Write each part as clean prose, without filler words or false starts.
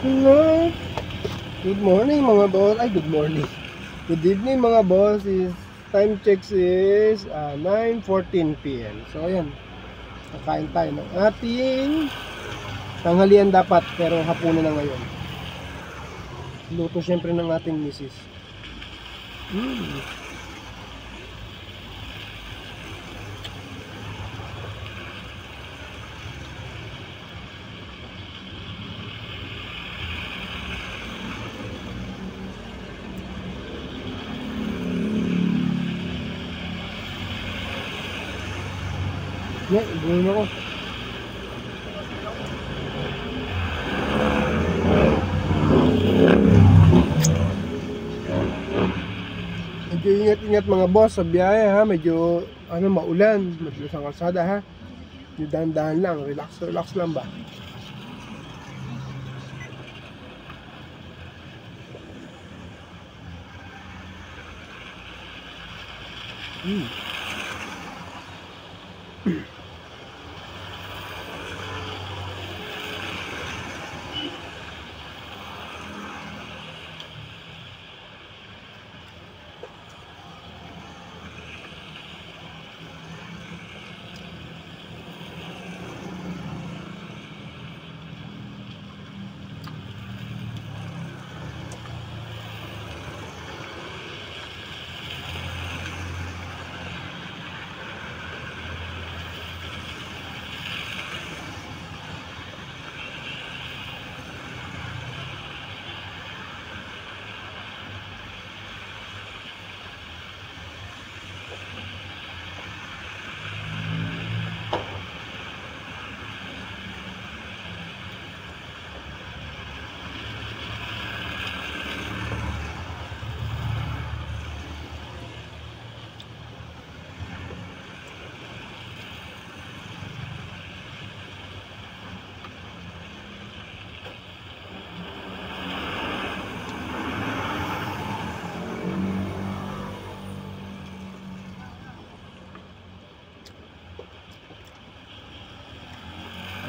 Hello. Good morning mga boss. Ay, good morning. Good evening mga boss. Time checks is 9:14 PM. So ayan, kakain tayo ng ating tanghalian dapat, pero hapunan na ngayon. Luto syempre ng ating misis. Yeah, buhin ako. Medyo ingat-ingat mga boss sa biyahe ha. Medyo maulan. Medyo sa kalsada ha. Medyo dahan-dahan lang. Relax lang ba?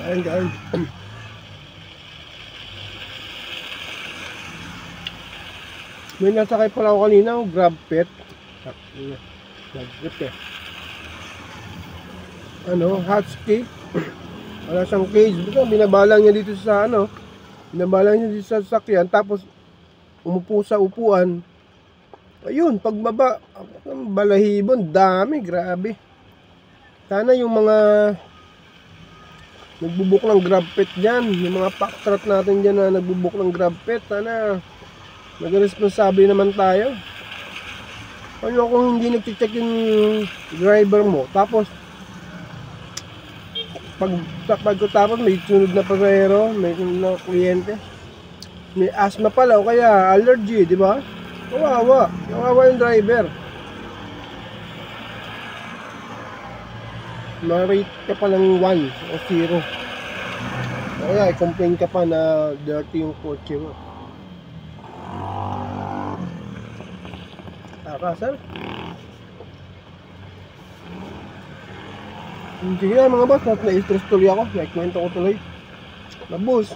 Ayan guys. May nasakay pala ako kanina, grab pet. Grab pet eh. Husky. Wala siyang cage. Binabalang niya dito sa binabalang niya dito sa sasakyan. Tapos umupo sa upuan. Ayun, pagbaba, balahibon, dami, grabe. Sana yung mga nagbubuk ng grab pet dyan, yung mga packtrot natin dyan na nagbubuk ng grab pet, sana mag-responsable naman tayo. Ano kung hindi nag-check yung driver mo, tapos pagkatapos may sunod na pasahero, may na kliyente, may asthma pala o kaya allergy, di ba? Kawawa yung driver. Ma-rate ka pa ng 1 o 0. O kaya i-complain ka pa na dirty yung kotse mo. Sir? Sige na mga boss, na-stress tuloy ako. Naikwento ko tuloy. Labos.